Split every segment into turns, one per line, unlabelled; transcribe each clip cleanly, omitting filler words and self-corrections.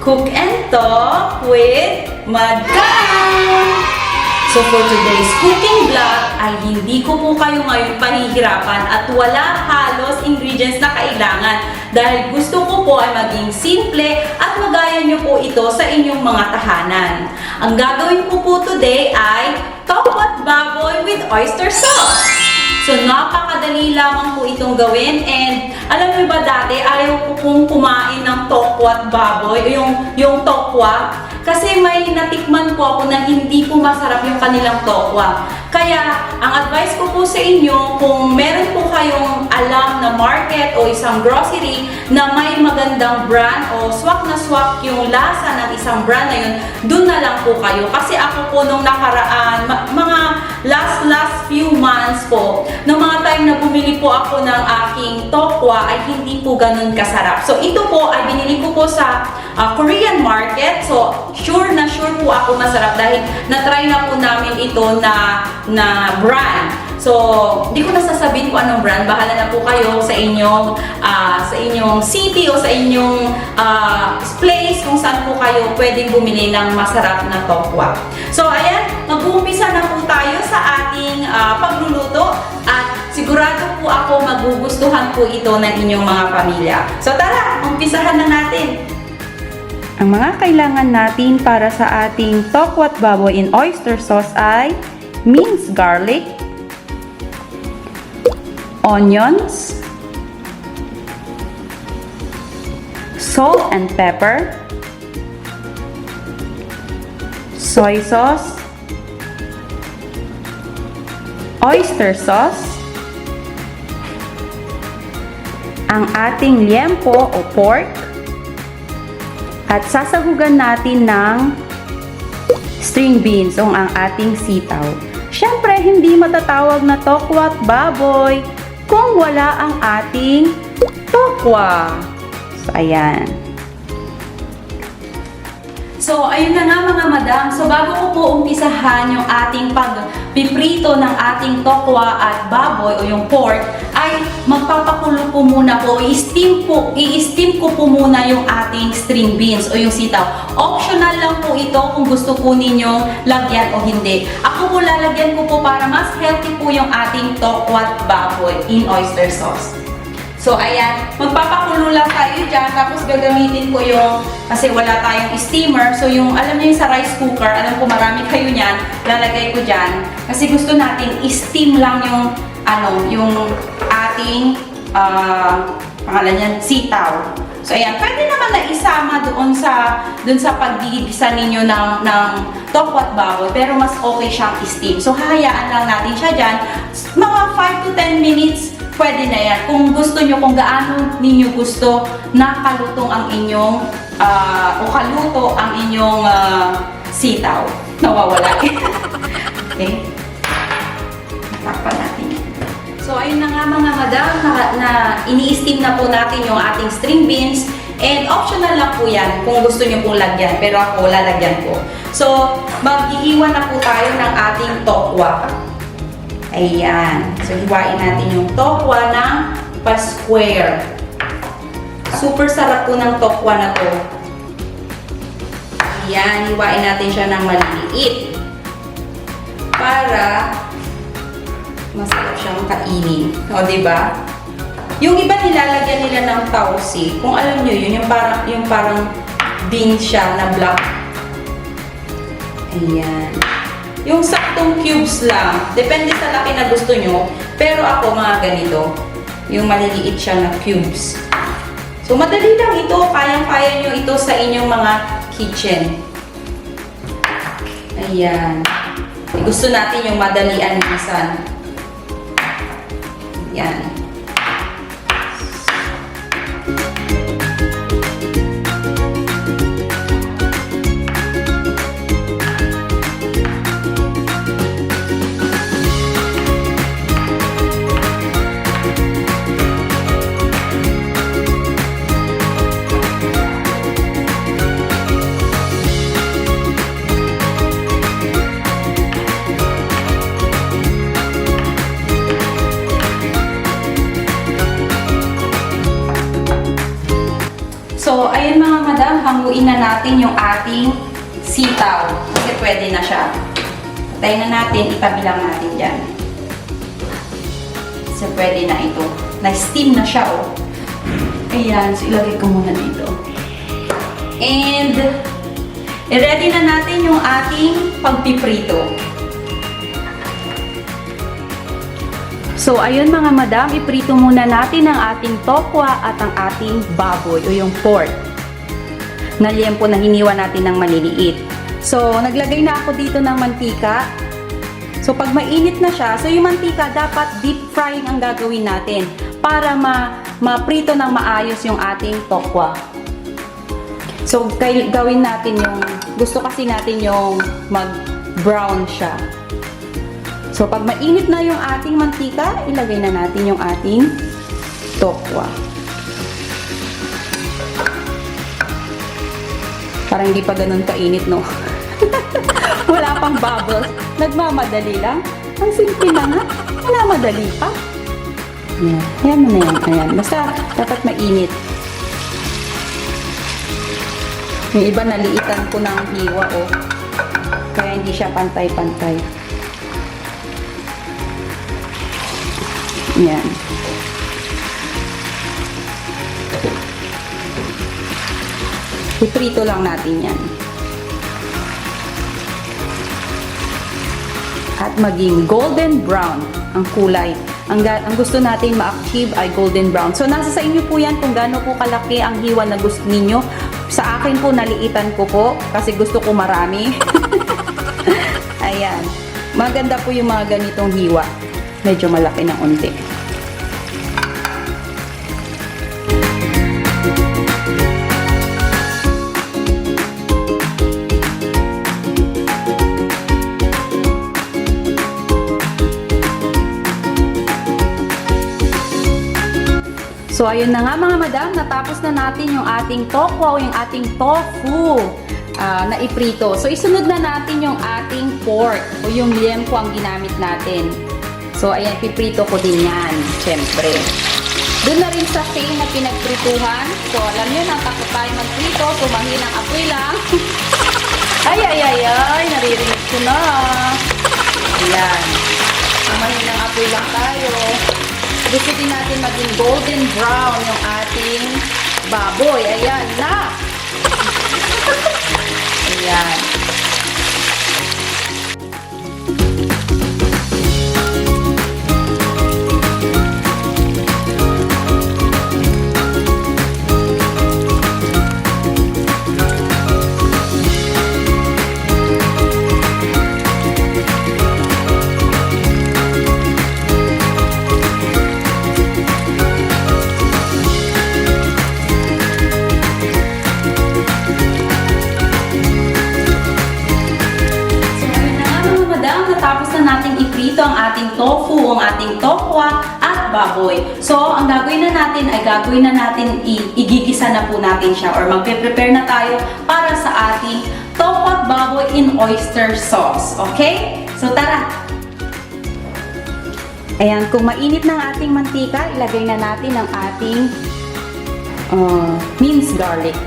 Cook and Talk with Madam! So for today's cooking vlog ay hindi ko po kayo ngayon pahihirapan at wala halos ingredients na kailangan dahil gusto ko po ay maging simple at magaya nyo po ito sa inyong mga tahanan. Ang gagawin ko po today ay tokwat baboy with oyster sauce. So napakadali lamang po itong gawin and alam niyo ba dati ayaw ko pong kumain ng tokwat baboy, yung tokwa. Kasi may natikman po ako na hindi po masarap yung kanilang tokwa. Kaya, ang advice ko po sa inyo, kung meron po kayong alam na market o isang grocery na may magandang brand o swak na swak yung lasa ng isang brand na yun, dun na lang po kayo. Kasi ako po nung nakaraan, mga last few months po, nung mga time na bumili po ako ng aking tokwa ay hindi po ganun kasarap. So, ito po ay binili ko po sa Korean market. So, sure po ako masarap dahil na-try na po namin ito na brand. So, di ko na sasabihin kung anong brand. Bahala na po kayo sa inyong city o sa inyong place kung saan po kayo pwedeng bumili ng masarap na tokwa. So, ayan, mag-uumpisa na po tayo sa ating pagluluto at sigurado po ako magugustuhan po ito ng inyong mga pamilya. So, tara, umpisahan na natin.
Ang mga kailangan natin para sa ating tokwat baboy in oyster sauce ay minced garlic, onions, salt and pepper, soy sauce, oyster sauce, ang ating liempo o pork, at sasahugan natin ng string beans o ang ating sitaw. Siyempre, hindi matatawag na tokwat baboy kung wala ang ating tokwa. So, ayan.
So, ayun na nga mga madam. So, bago ko po umpisahan yung ating pagpiprito ng ating tokwa at baboy o yung pork, ay magpapakulo po muna po, i-steam ko po muna yung ating string beans o yung sitaw. Optional lang po ito kung gusto po ninyong lagyan o hindi. Ako po lalagyan ko po para mas healthy po yung ating tokwat baboy in oyster sauce. So, ayan, magpapakulo lang tayo dyan, tapos gagamitin ko yung, kasi wala tayong steamer, so yung, alam niyo yung sa rice cooker, alam ko marami kayo niyan, lalagay ko dyan, kasi gusto natin i-steam lang yung, yung ating, pangalan yan, sitaw. So, ayan, pwede naman na isama doon sa paggigisa ninyo ng tokwat baboy, pero mas okay siyang i-steam. So, hahayaan lang natin siya dyan, mga 5 to 10 minutes, pwede na yan. Kung gusto nyo, kung gaano ninyo gusto na kalutong ang inyong, o kaluto ang inyong sitaw. Nawawala. Okay? Takpan natin. So, ayun na nga mga madam, na ini-steam na po natin yung ating string beans. And optional lang po yan kung gusto nyo pong lagyan. Pero ako, lalagyan ko. So, mag-iiwan na po tayo ng ating tokwa. Ayan. So, hiwain natin yung tokwa ng pa-square. Super sarap po ng tokwa na to. Ayan. Hiwain natin siya ng maliliit. Para masarap siyang kainin. O, diba? Yung iba nilalagyan nila ng tausi. Kung alam nyo yun, yung parang beans siya na black. Ayan. Yung saktong cubes lang. Depende sa laki na gusto nyo. Pero ako mga ganito. Yung maliliit siya na cubes. So, madali lang ito. Kayang-kaya nyo ito sa inyong mga kitchen. Ayan. Gusto natin yung madalian minsan. Ayan. hanguin na natin yung ating sitaw. Kasi pwede na siya. Patayin na natin, itabi lang natin dyan. So, pwede na ito. Na-steam na siya, oh. Ayan, so ilagay ko muna dito. And, i-ready na natin yung ating pagpiprito.
So, ayun mga madam, iprito muna natin ang ating tokwa at ang ating baboy o yung pork na liempo na hiniwa natin ng maliliit. So, naglagay na ako dito ng mantika. So, pag mainit na siya, so yung mantika dapat deep frying ang gagawin natin para ma-prito ng maayos yung ating tokwa. So, gawin natin yung, gusto kasi natin yung mag-brown siya. So, pag mainit na yung ating mantika, ilagay na natin yung ating tokwa. Parang hindi pa ganun kainit, no? Wala pang bubbles. Nagmamadali lang. Ang simple na nga. Wala madali pa. Ayan. Ayan mo na yan. Ayan. Basta dapat mainit. Yung iba naliitan ko ng hiwa, oh. Kaya hindi siya pantay-pantay. Ayan. Iprito lang natin yan. At maging golden brown ang kulay. Ang gusto natin ma-achieve ay golden brown. So, nasa sa inyo po yan kung gaano po kalaki ang hiwa na gusto ninyo. Sa akin po, naliitan ko po kasi gusto ko marami. Ayan. Maganda po yung mga ganitong hiwa. Medyo malaki ng unti. So, ayun na nga mga madam, natapos na natin yung ating tokwa o yung ating tofu na iprito. So, isunod na natin yung ating pork o yung liempo ang ginamit natin. So, ayan, piprito ko din yan, syempre. Doon na rin sa same na pinagprituhan. So, alam nyo, natakot tayo magprito. So, mahinang apoy lang. Ay, naririnig ko na. Ayan. So, mahinang apoy lang tayo. Gusto din natin maging golden brown yung ating baboy. Ayan na. Ayan. Ang ating tofu, ang ating tokwa, at baboy. So, ang gagawin na natin ay igigisa na po natin siya or magpe-prepare na tayo para sa ating tokwa at baboy in oyster sauce. Okay? So, tara! Ayan, kung mainit na ang ating mantika, ilagay na natin ang ating minced garlic.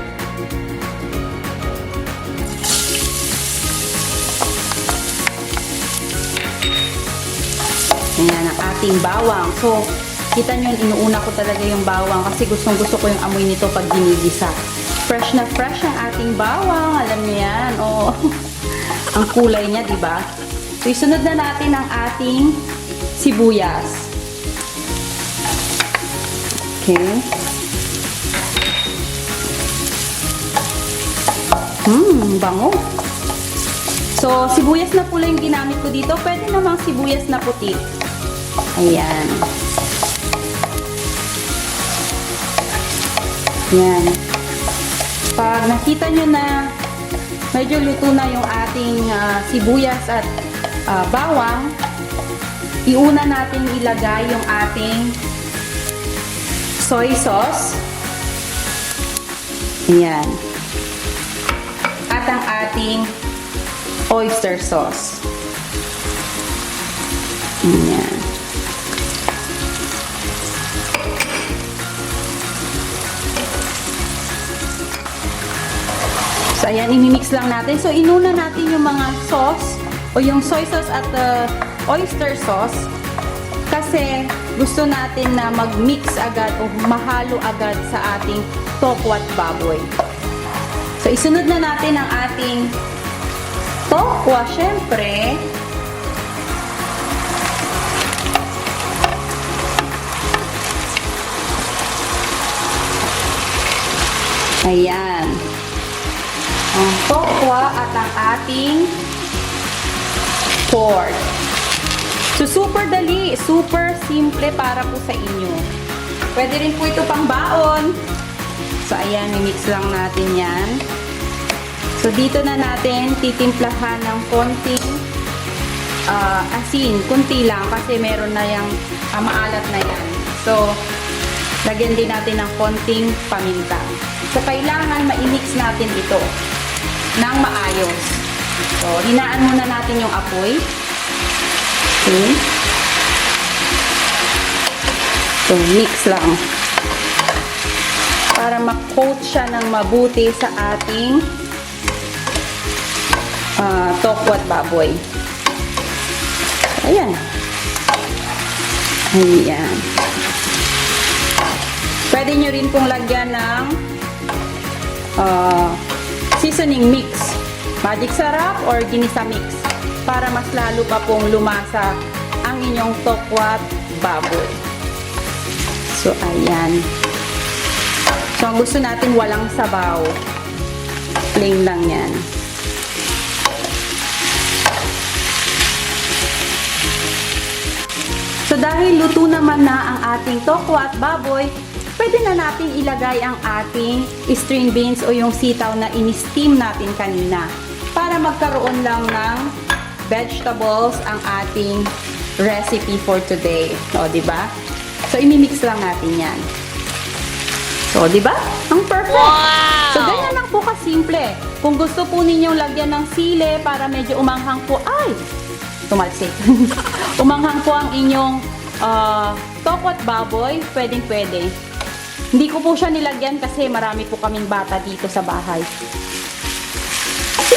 Ayan, ang ating bawang. So, kita nyo, inuuna ko talaga yung bawang kasi gustong-gusto ko yung amoy nito pag ginigisa. Fresh na fresh ang ating bawang. Alam niyo yan. Oh. Ang kulay niya, di ba? So, isunod na natin ang ating sibuyas. Okay. Bango. So, sibuyas na pula yung ginamit ko dito. Pwede namang sibuyas na puti. Ayan. Ayan. Pag nakita nyo na medyo luto na yung ating sibuyas at bawang, iuna natin ilagay yung ating soy sauce. Ayan. At ang ating oyster sauce. Ayan. So, ayan, imimix lang natin. So, inuna natin yung mga sauce o yung soy sauce at oyster sauce kasi gusto natin na mag-mix agad o mahalo agad sa ating tokwat baboy. So, isunod na natin ang ating tokwa, syempre. Ayan. Ang tokwa at ang ating pork. So, super dali, super simple para po sa inyo. Pwede rin po ito pang baon. So, ayan, mimix lang natin yan. So, dito na natin titimplahan ng konting asin. Kunti lang kasi meron na yung maalat na yan. So, lagyan din natin ng konting paminta. So, kailangan ma-mix natin ito ng maayos. So, hinaan muna natin yung apoy. Okay. So, mix lang. Para ma-coat siya ng mabuti sa ating tokwat baboy. Ayan. Ayan. Pwede nyo rin pong lagyan ng seasoning mix. Magic sarap or ginisa mix. Para mas lalo pa pong lumasa ang inyong tokwat baboy. So, ayan. So, ang gusto natin walang sabaw. Plain lang yan. So, dahil luto naman na ang ating tokwa at baboy, pwede na natin ilagay ang ating string beans o yung sitaw na in-steam natin kanina para magkaroon lang ng vegetables ang ating recipe for today. O, diba? So, imimix lang natin yan. So, diba? Ang perfect! Wow! So, ganyan lang po kasimple. Kung gusto po ninyong lagyan ng sile para medyo umanghang po, ay! Tumalsik. Umanghang po ang inyong tokwat baboy, pwedeng-pwede. Hindi ko po siya nilagyan kasi marami po kaming bata dito sa bahay.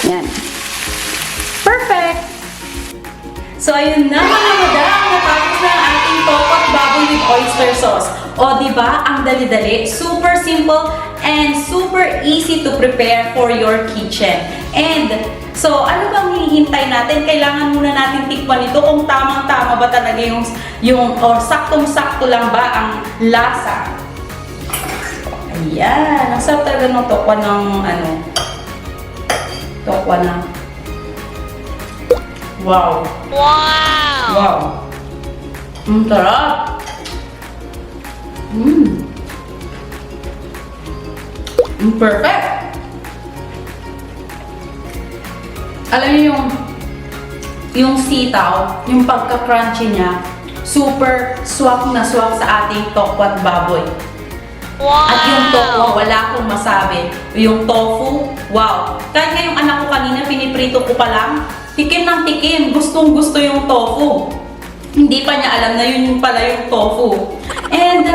Yan. Perfect!
So, ayun na mga madam, natapos na ang ating tokwat baboy with oyster sauce. O, diba? Ang dali-dali, super simple, and super easy to prepare for your kitchen. And, so, ano bang hinihintay natin? Kailangan muna natin tikman ito kung tamang-tama ba talaga or saktong-sakto lang ba ang lasa. Ayan, ang sarap talaga ng tokwa ng, tokwa na. Wow! Wow! Wow! Ang sarap! Perfect! Alam niyo yung sitaw, yung pagka-crunchy niya, super swak na swak sa ating tokwat baboy. Wow! At yung tokwa, wala akong masabi. Yung tofu, wow! Kahit nga yung anak ko kanina, piniprito ko pa lang, tikim ng tikim, gustong gusto yung tofu. Hindi pa niya alam na yun pala yung tofu. And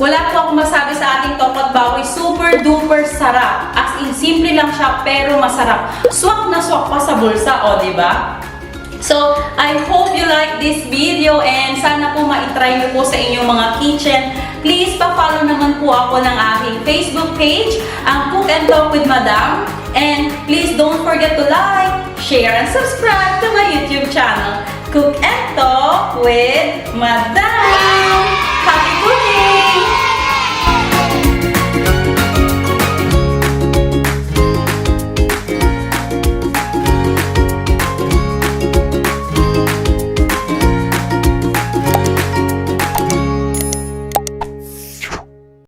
wala po akong masabi sa ating tokwat baboy, super duper sarap. As in, simple lang siya pero masarap. Swak na swak pa sa bulsa, o diba? So, I hope you like this video and sana po ma-try nyo po sa inyong mga kitchen. Please, pa-follow naman po ako ng aking Facebook page, ang Cook and Talk with Madam. And please don't forget to like, share, and subscribe to my YouTube channel, Cook and Talk with Madam. Happy cooking!